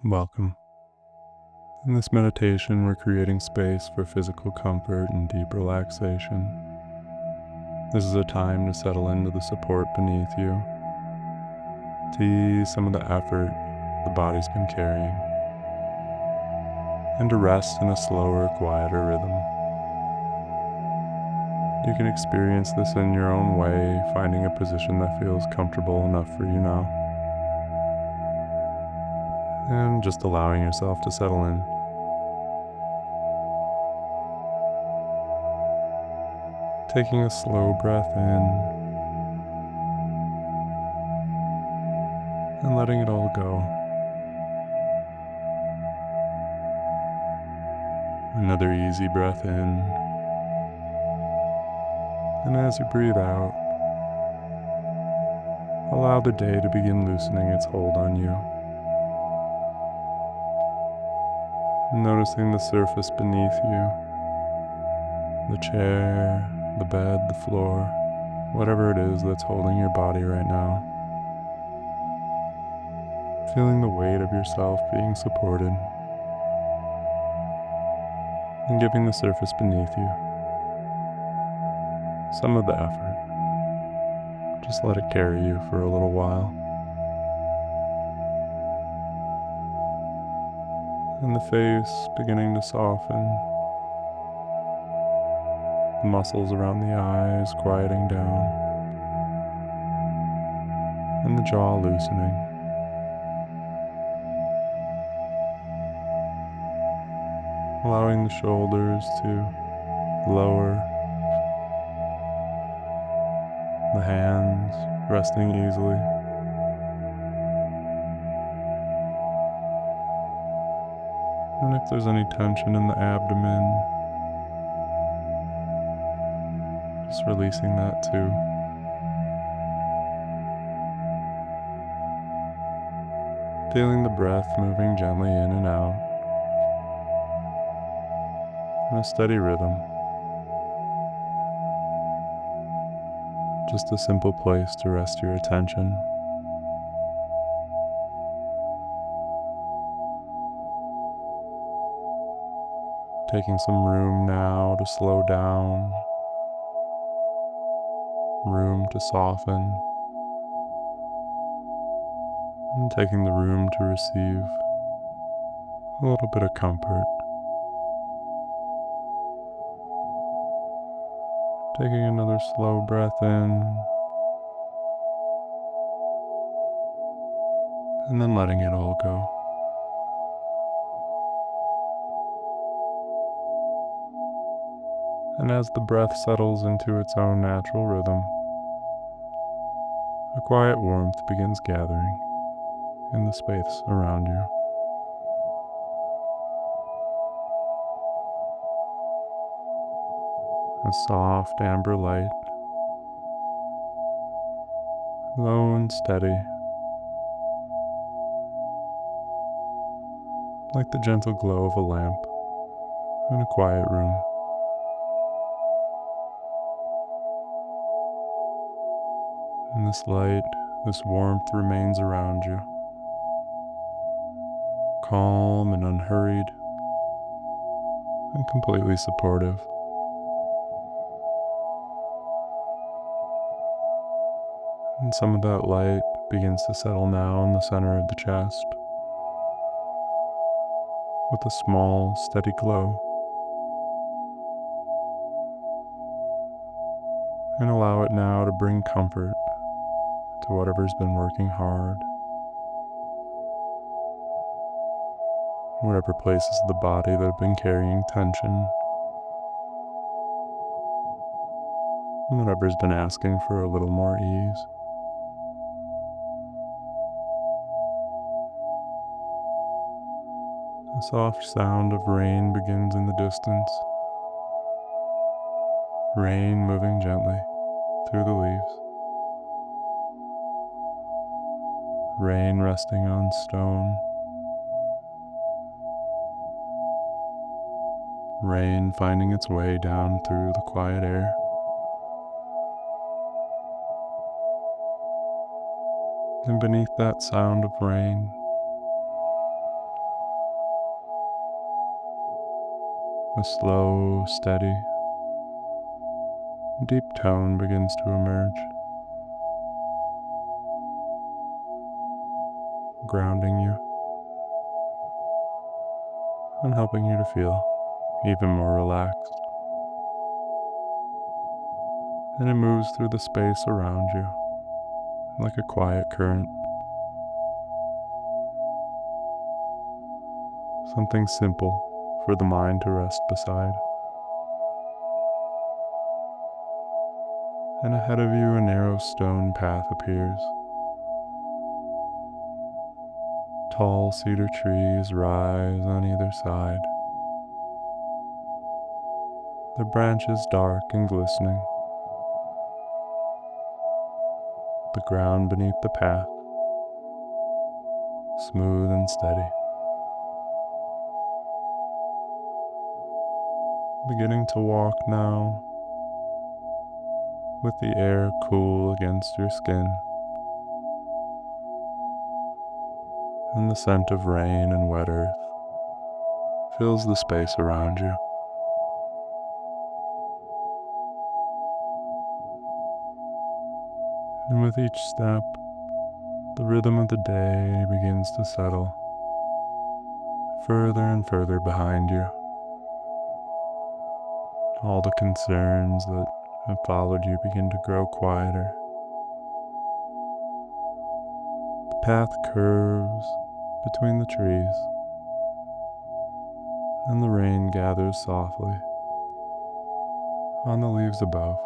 Welcome. In this meditation, we're creating space for physical comfort and deep relaxation. This is a time to settle into the support beneath you, to ease some of the effort the body's been carrying, and to rest in a slower, quieter rhythm. You can experience this in your own way, finding a position that feels comfortable enough for you now, and just allowing yourself to settle in. Taking a slow breath in and letting it all go. Another easy breath in, and as you breathe out, allow the day to begin loosening its hold on you. Noticing the surface beneath you, the chair, the bed, the floor, whatever it is that's holding your body right now. Feeling the weight of yourself being supported and giving the surface beneath you some of the effort. Just let it carry you for a little while. And the face beginning to soften, the muscles around the eyes quieting down, and the jaw loosening. Allowing the shoulders to lower, the hands resting easily. And if there's any tension in the abdomen, just releasing that too. Feeling the breath moving gently in and out in a steady rhythm. Just a simple place to rest your attention. Taking some room now to slow down, room to soften, and taking the room to receive a little bit of comfort. Taking another slow breath in, and then letting it all go. And as the breath settles into its own natural rhythm, a quiet warmth begins gathering in the space around you. A soft amber light, low and steady, like the gentle glow of a lamp in a quiet room. And this light, this warmth remains around you, calm and unhurried, and completely supportive. And some of that light begins to settle now in the center of the chest with a small, steady glow. And allow it now to bring comfort to whatever's been working hard, whatever places of the body that have been carrying tension, and whatever's been asking for a little more ease. A soft sound of rain begins in the distance, rain moving gently through the leaves, rain resting on stone, rain finding its way down through the quiet air. And beneath that sound of rain, A slow, steady, deep tone begins to emerge, grounding you and helping you to feel even more relaxed. And it moves through the space around you like a quiet current, something simple for the mind to rest beside. And ahead of you, a narrow stone path appears. Tall cedar trees rise on either side, their branches dark and glistening. The ground beneath the path, smooth and steady. Beginning to walk now, with the air cool against your skin, and the scent of rain and wet earth fills the space around you. And with each step, the rhythm of the day begins to settle further and further behind you. All the concerns that have followed you begin to grow quieter. The path curves between the trees, and the rain gathers softly on the leaves above.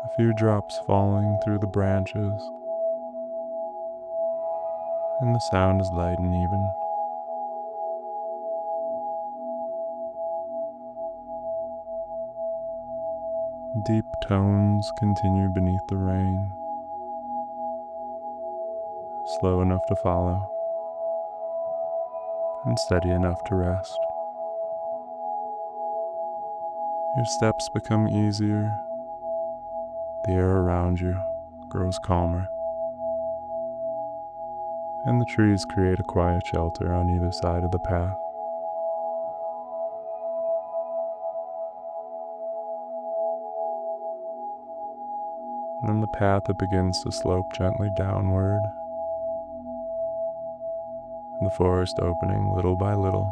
A few drops falling through the branches, and the sound is light and even. Deep tones continue beneath the rain, slow enough to follow, and steady enough to rest. Your steps become easier, the air around you grows calmer, and the trees create a quiet shelter on either side of the path. And then the path, it begins to slope gently downward, the forest opening little by little,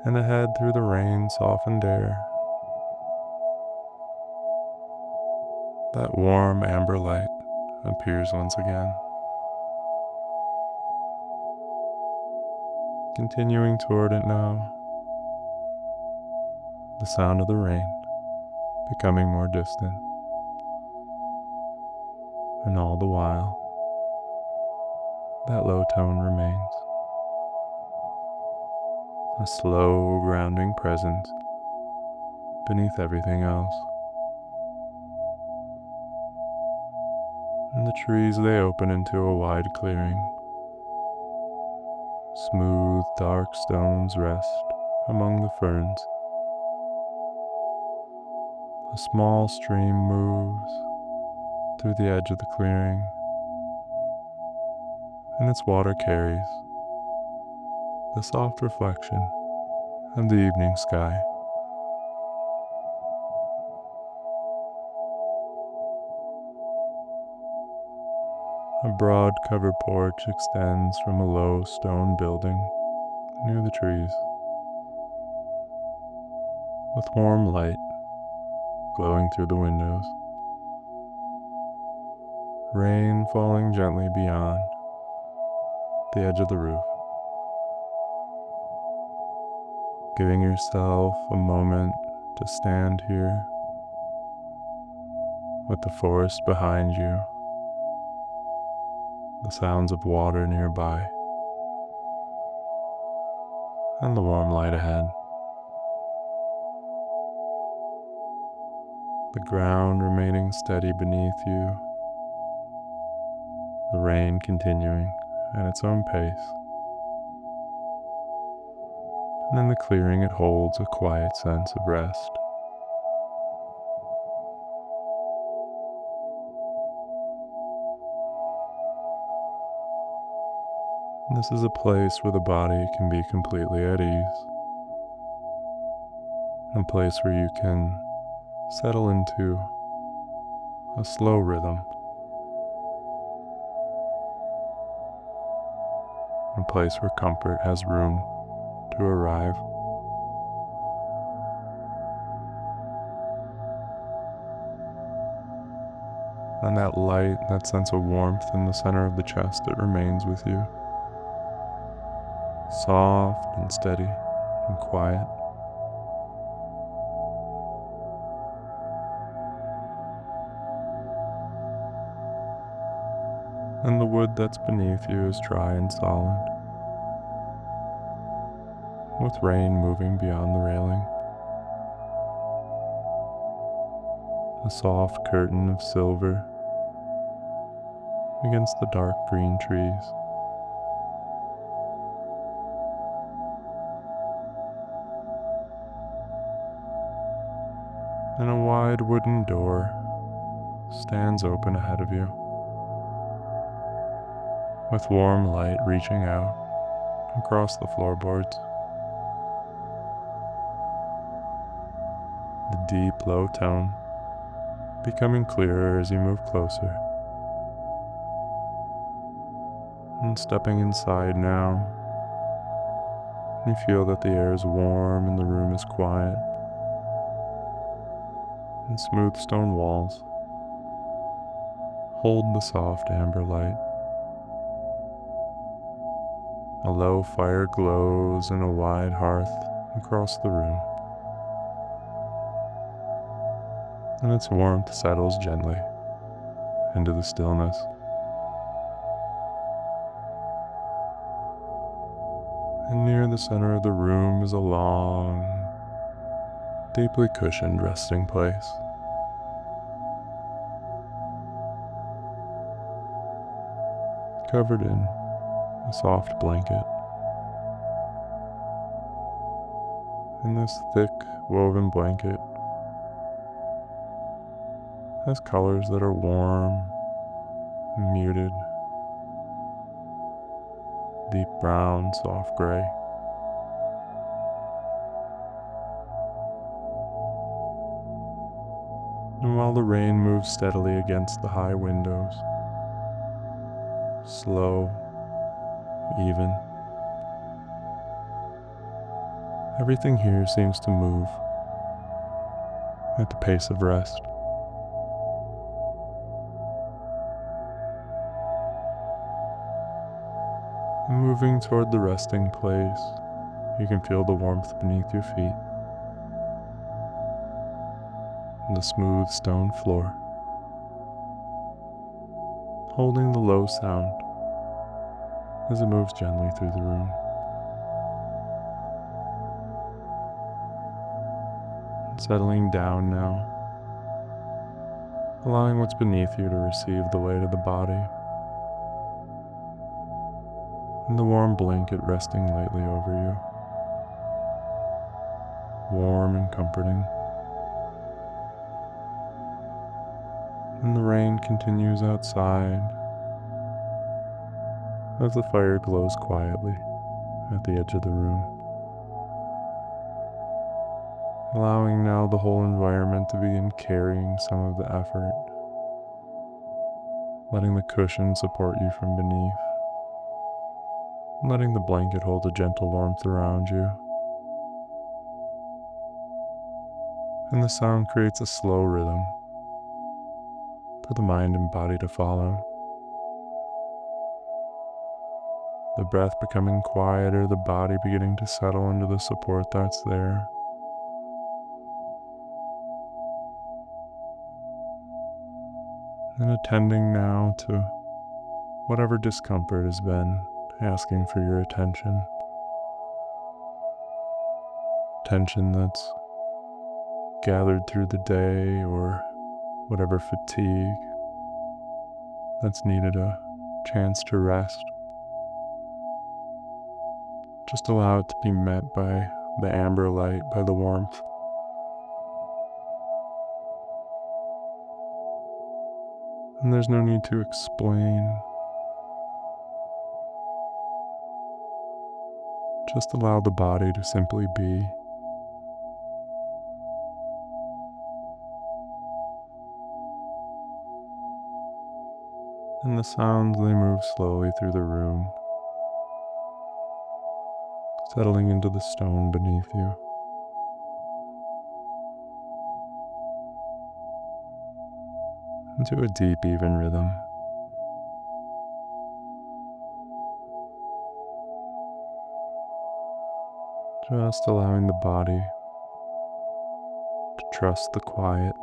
and ahead through the rain softened air, that warm amber light appears once again. Continuing toward it now, the sound of the rain becoming more distant, and all the while, that low tone remains. A slow, grounding presence beneath everything else. And the trees, they open into a wide clearing. Smooth, dark stones rest among the ferns. A small stream moves through the edge of the clearing, and its water carries the soft reflection of the evening sky. A broad covered porch extends from a low stone building near the trees, with warm light glowing through the windows. Rain falling gently beyond the edge of the roof. Giving yourself a moment to stand here with the forest behind you, the sounds of water nearby, and the warm light ahead. The ground remaining steady beneath you, the rain continuing at its own pace. And in the clearing, it holds a quiet sense of rest. This is a place where the body can be completely at ease, a place where you can settle into a slow rhythm, a place where comfort has room to arrive. And that light, that sense of warmth in the center of the chest that remains with you, soft and steady and quiet. And the wood that's beneath you is dry and solid, with rain moving beyond the railing. A soft curtain of silver against the dark green trees. And a wide wooden door stands open ahead of you, with warm light reaching out across the floorboards. The deep, low tone becoming clearer as you move closer. And stepping inside now, you feel that the air is warm and the room is quiet, and smooth stone walls hold the soft amber light. A low fire glows in a wide hearth across the room, and its warmth settles gently into the stillness. And near the center of the room is a long, deeply cushioned resting place. Covered in a soft blanket. And this thick, woven blanket has colors that are warm, muted, deep brown, soft gray. And while the rain moves steadily against the high windows, slow, even, everything here seems to move at the pace of rest. And moving toward the resting place, you can feel the warmth beneath your feet, and the smooth stone floor, holding the low sound as it moves gently through the room. And settling down now, allowing what's beneath you to receive the weight of the body, and the warm blanket resting lightly over you, warm and comforting. And the rain continues outside as the fire glows quietly at the edge of the room, allowing now the whole environment to begin carrying some of the effort, letting the cushion support you from beneath, letting the blanket hold a gentle warmth around you. And the sound creates a slow rhythm for the mind and body to follow. The breath becoming quieter, the body beginning to settle into the support that's there. And attending now to whatever discomfort has been asking for your attention. Tension that's gathered through the day, or whatever fatigue that's needed a chance to rest. Just allow it to be met by the amber light, by the warmth. And there's no need to explain Just allow the body to simply be. And the sounds, they move slowly through the room, settling into the stone beneath you. Into a deep, even rhythm. Just allowing the body to trust the quiet.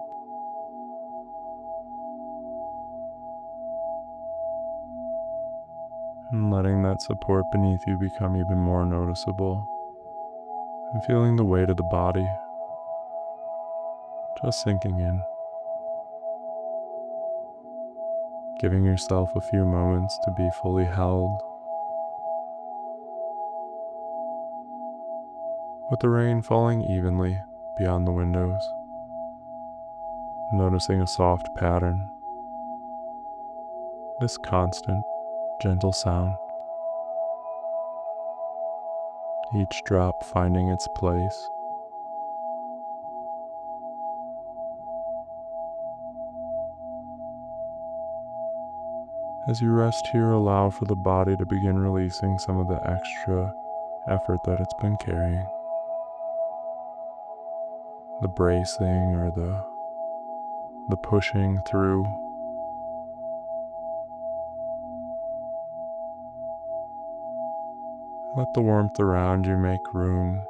And letting that support beneath you become even more noticeable. And feeling the weight of the body just sinking in. Giving yourself a few moments to be fully held. With the rain falling evenly beyond the windows. Noticing a soft pattern. This constant, gentle sound. Each drop finding its place. As you rest here, allow for the body to begin releasing some of the extra effort that it's been carrying. The bracing or the pushing through. Let the warmth around you make room.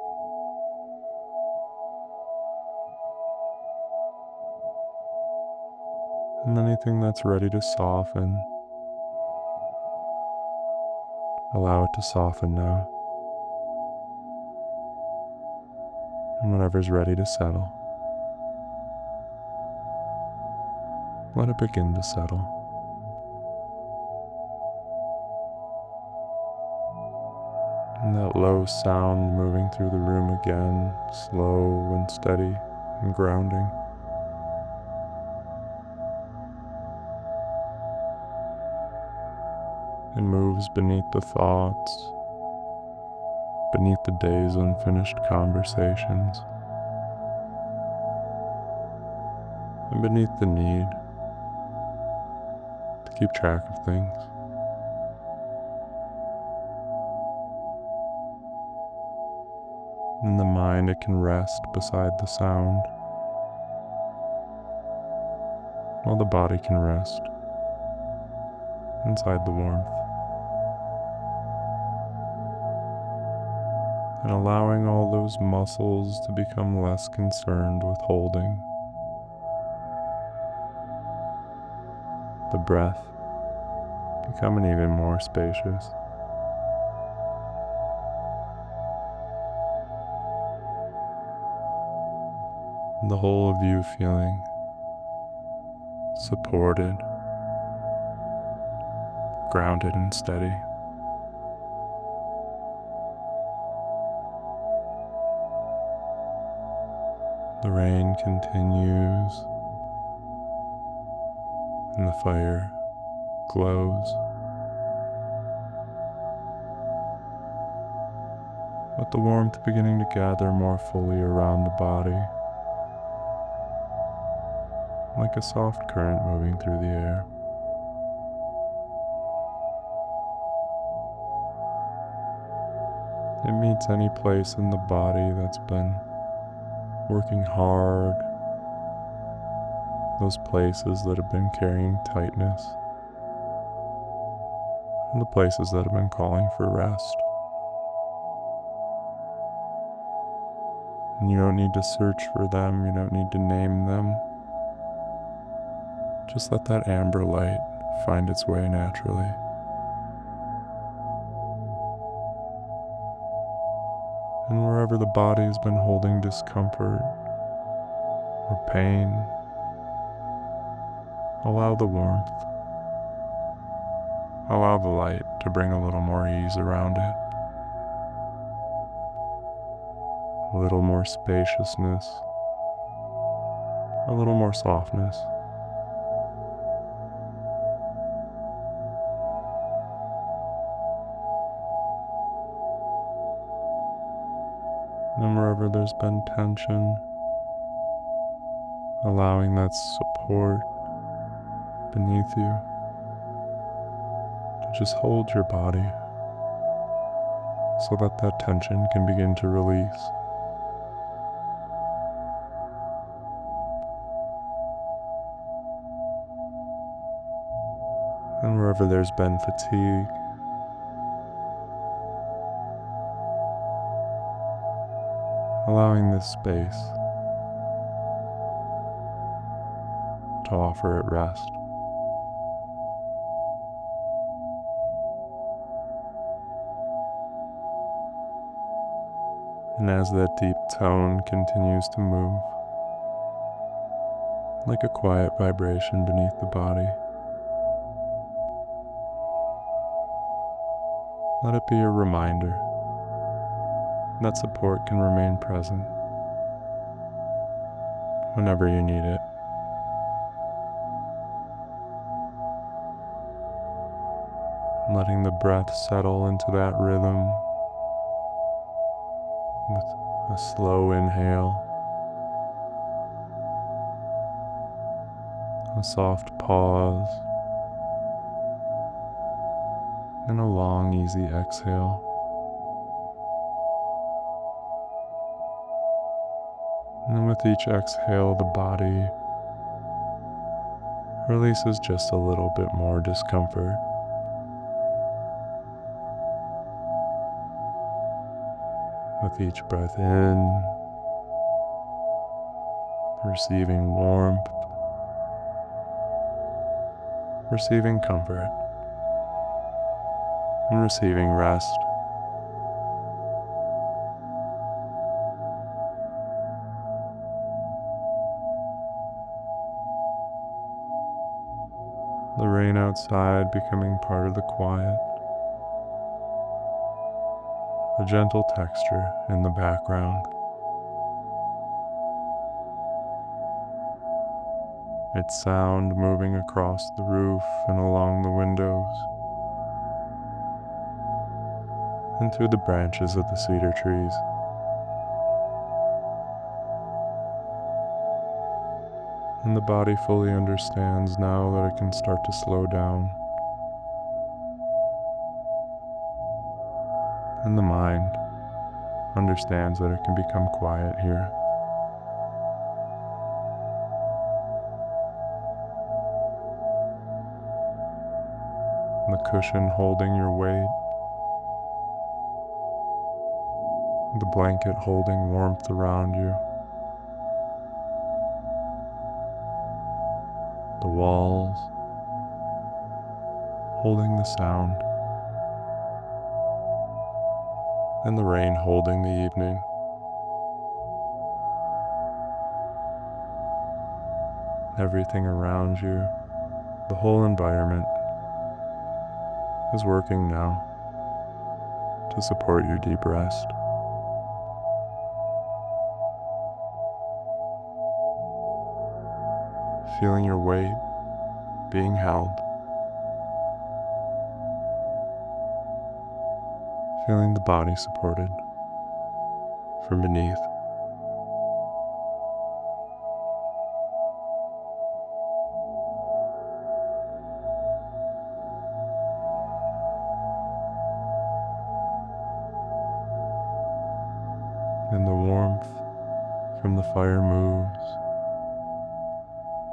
And anything that's ready to soften, allow it to soften now. And whatever's ready to settle, let it begin to settle. And that low sound moving through the room again, slow and steady and grounding. It moves beneath the thoughts, beneath the day's unfinished conversations, and beneath the need to keep track of things. In the mind, it can rest beside the sound, while the body can rest inside the warmth. And allowing all those muscles to become less concerned with holding. The breath becoming even more spacious. And the whole of you feeling supported, grounded and steady. The rain continues, and the fire glows. With the warmth beginning to gather more fully around the body, like a soft current moving through the air. It meets any place in the body that's been working hard, those places that have been carrying tightness, and the places that have been calling for rest. And you don't need to search for them, you don't need to name them. Just let that amber light find its way naturally. And wherever the body's been holding discomfort or pain, allow the warmth, allow the light to bring a little more ease around it. A little more spaciousness, a little more softness. And wherever there's been tension, allowing that support beneath you to just hold your body so that that tension can begin to release. And wherever there's been fatigue, allowing this space to offer it rest. And as that deep tone continues to move, like a quiet vibration beneath the body, let it be a reminder that support can remain present whenever you need it. Letting the breath settle into that rhythm with a slow inhale, a soft pause, and a long, easy exhale. And then with each exhale, the body releases just a little bit more discomfort. With each breath in, receiving warmth, receiving comfort, and receiving rest. The rain outside becoming part of the quiet, a gentle texture in the background. Its sound moving across the roof and along the windows, and through the branches of the cedar trees. And the body fully understands now that it can start to slow down. And the mind understands that it can become quiet here. And the cushion holding your weight, the blanket holding warmth around you, the walls holding the sound, and the rain holding the evening. Everything around you, the whole environment, is working now to support your deep rest. Feeling your weight being held. Feeling the body supported from beneath. And the warmth from the fire moves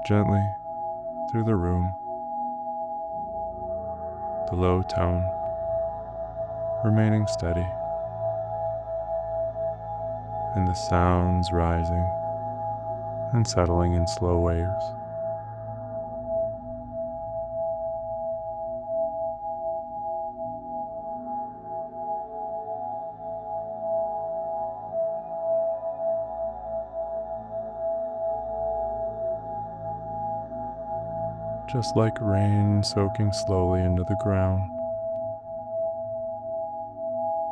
gently through the room. The low tone remaining steady, and the sounds rising and settling in slow waves. Just like rain soaking slowly into the ground,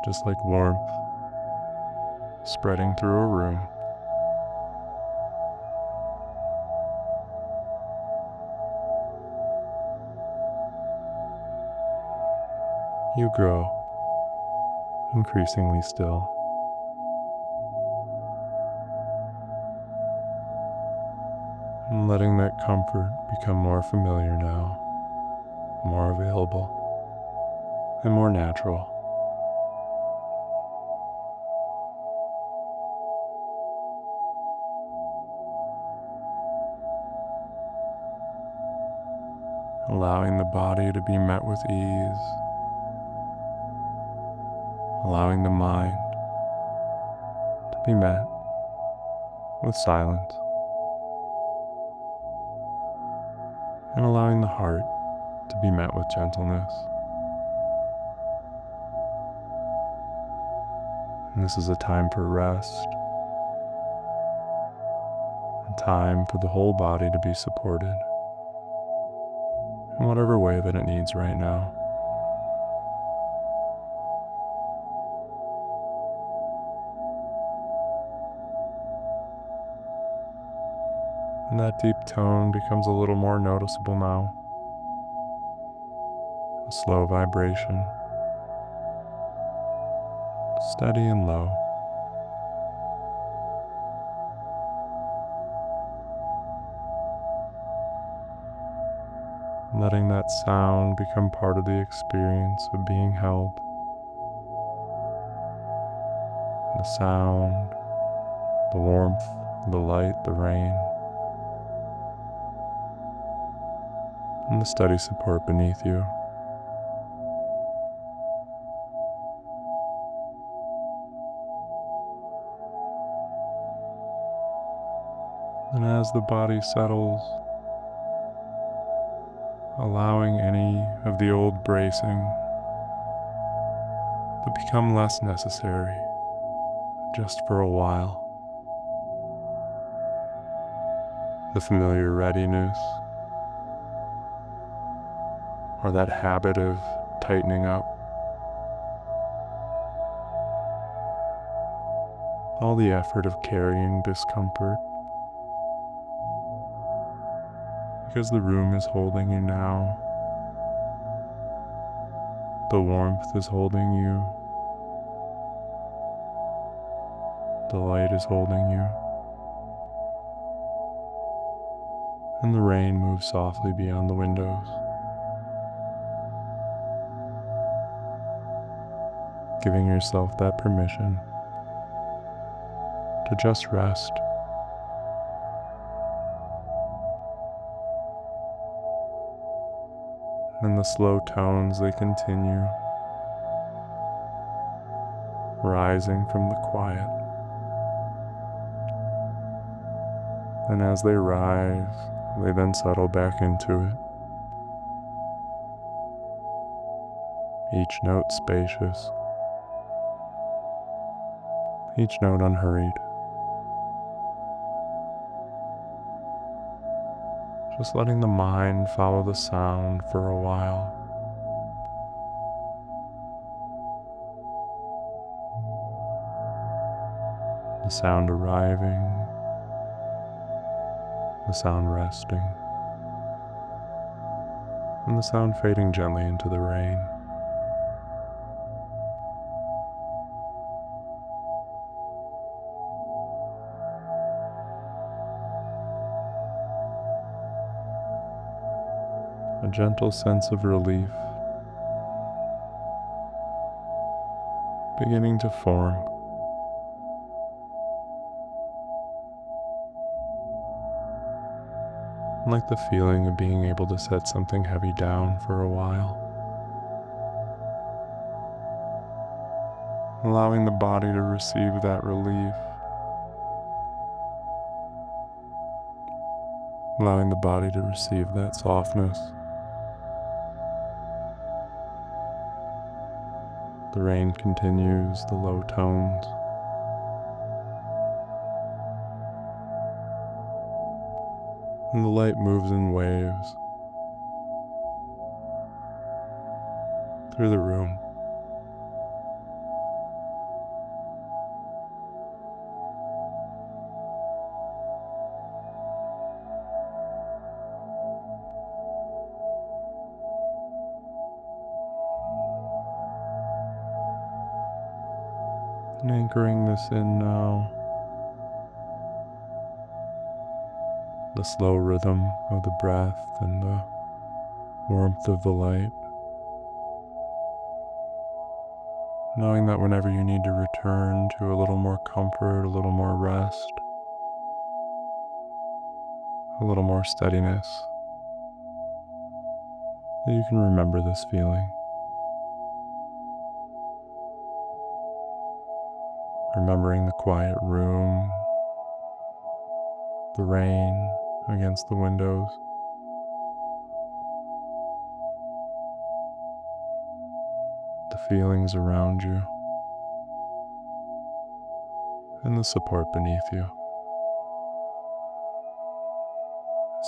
just like warmth spreading through a room. You grow increasingly still, letting that comfort become more familiar now, more available, and more natural. Allowing the body to be met with ease, allowing the mind to be met with silence, and allowing the heart to be met with gentleness. And this is a time for rest, a time for the whole body to be supported in whatever way that it needs right now. And that deep tone becomes a little more noticeable now. A slow vibration, steady and low. Letting that sound become part of the experience of being held. The sound, the warmth, the light, the rain, and the steady support beneath you. And as the body settles, allowing any of the old bracing to become less necessary just for a while. The familiar readiness, or that habit of tightening up. All the effort of carrying discomfort, because the room is holding you now. The warmth is holding you. The light is holding you. And the rain moves softly beyond the windows, giving yourself that permission to just rest. And the slow tones, they continue, rising from the quiet. And as they rise, they then settle back into it. Each note spacious, each note unhurried. Just letting the mind follow the sound for a while. The sound arriving, the sound resting, and the sound fading gently into the rain. A gentle sense of relief beginning to form. Like the feeling of being able to set something heavy down for a while. Allowing the body to receive that relief. Allowing the body to receive that softness. The rain continues, the low tones. And the light moves in waves through the room. And anchoring this in now. the slow rhythm of the breath and the warmth of the light. Knowing that whenever you need to return to a little more comfort, a little more rest, a little more steadiness, that you can remember this feeling. Remembering the quiet room, the rain against the windows, the feelings around you, and the support beneath you.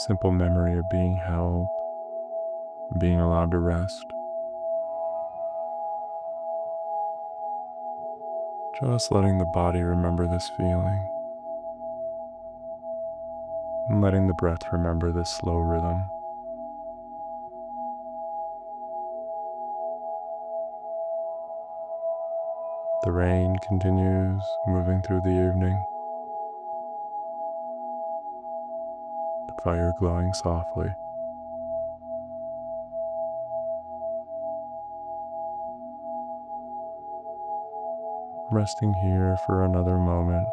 Simple memory of being held, being allowed to rest. Just letting the body remember this feeling, and letting the breath remember this slow rhythm. The rain continues moving through the evening, the fire glowing softly. Resting here for another moment,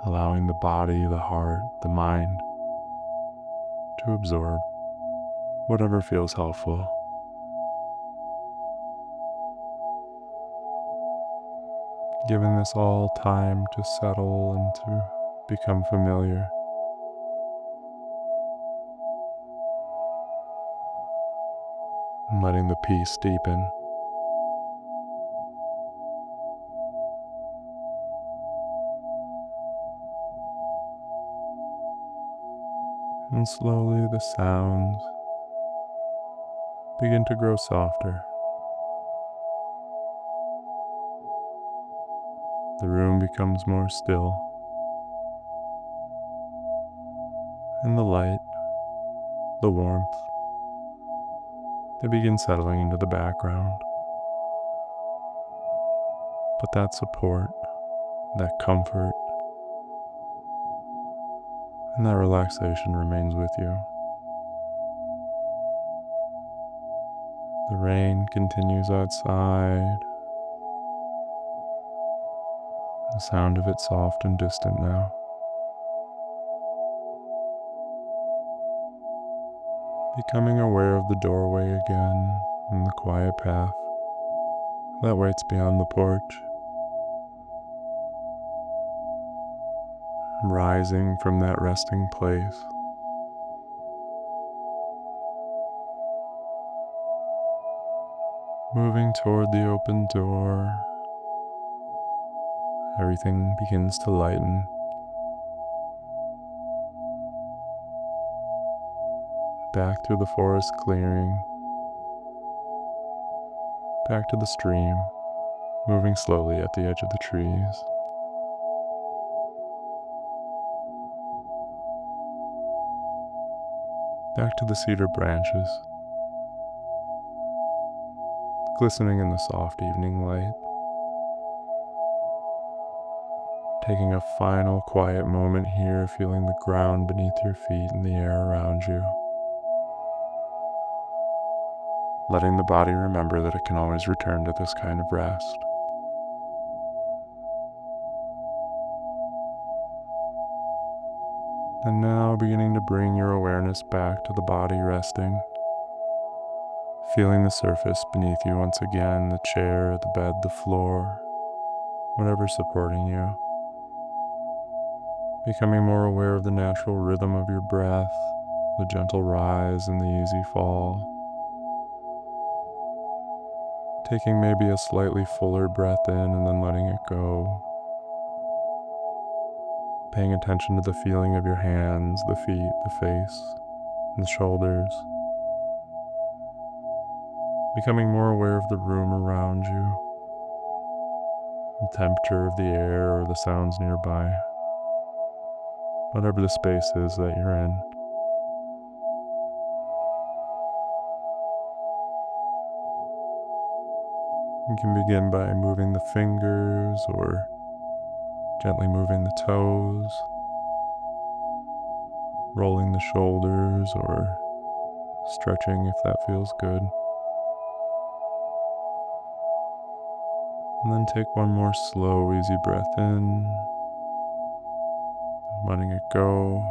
allowing the body, the heart, the mind to absorb whatever feels helpful. Giving this all time to settle and to become familiar. And letting the peace deepen. And slowly the sounds begin to grow softer. The room becomes more still. And the light, the warmth, they begin settling into the background. But that support, that comfort, and that relaxation remains with you. The rain continues outside, the sound of it soft and distant now. Becoming aware of the doorway again and the quiet path that waits beyond the porch. Rising from that resting place, moving toward the open door, everything begins to lighten. Back through the forest clearing, back to the stream, moving slowly at the edge of the trees. Back to the cedar branches, glistening in the soft evening light. Taking a final quiet moment here, feeling the ground beneath your feet and the air around you. Letting the body remember that it can always return to this kind of rest. And now beginning to bring your awareness back to the body resting. Feeling the surface beneath you once again, the chair, the bed, the floor, whatever's supporting you. Becoming more aware of the natural rhythm of your breath, the gentle rise and the easy fall. Taking maybe a slightly fuller breath in and then letting it go. Paying attention to the feeling of your hands, the feet, the face, and the shoulders. Becoming more aware of the room around you, the temperature of the air or the sounds nearby. Whatever the space is that you're in. You can begin by moving the fingers or Gently moving the toes, rolling the shoulders, or stretching if that feels good. And then take one more slow, easy breath in, letting it go,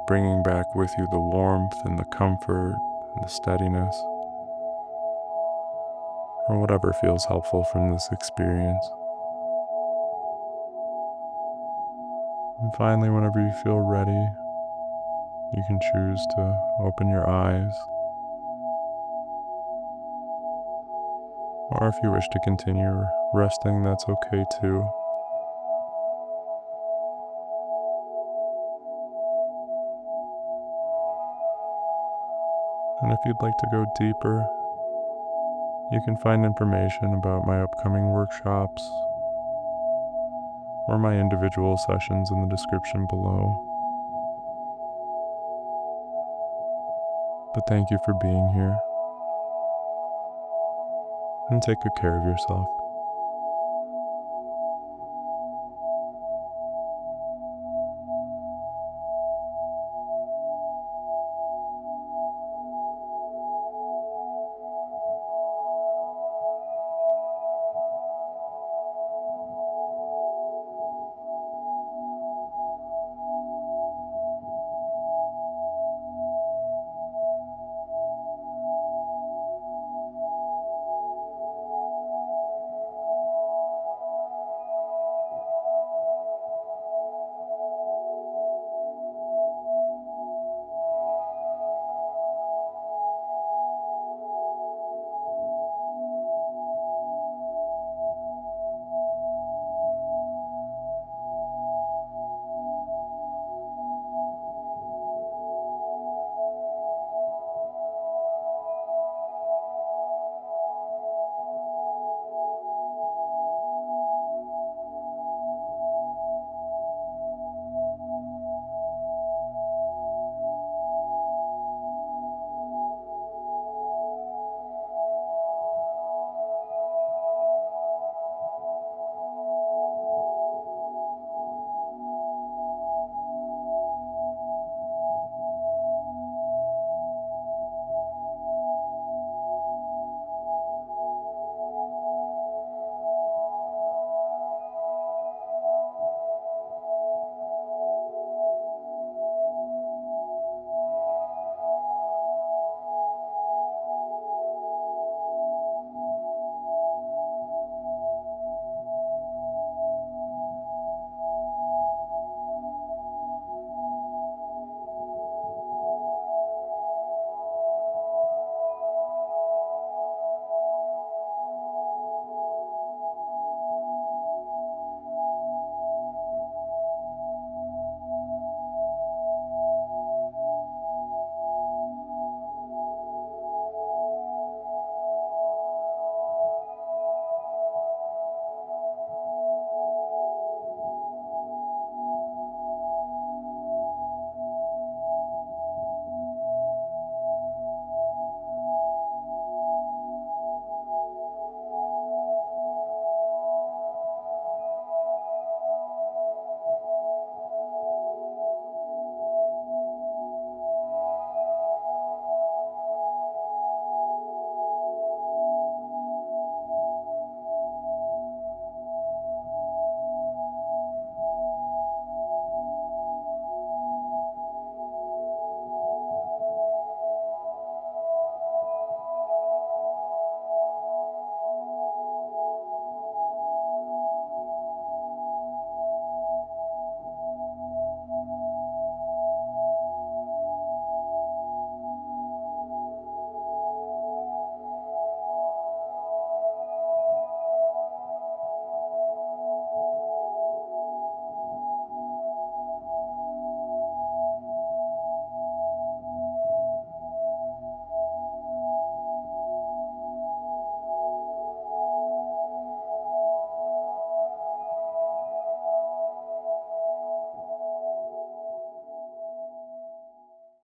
bringing back with you the warmth and the comfort and the steadiness, or whatever feels helpful from this experience. And finally, whenever you feel ready, you can choose to open your eyes, or if you wish to continue resting, that's okay too. And if you'd like to go deeper, you can find information about my upcoming workshops or my individual sessions in the description below. But thank you for being here, and take good care of yourself.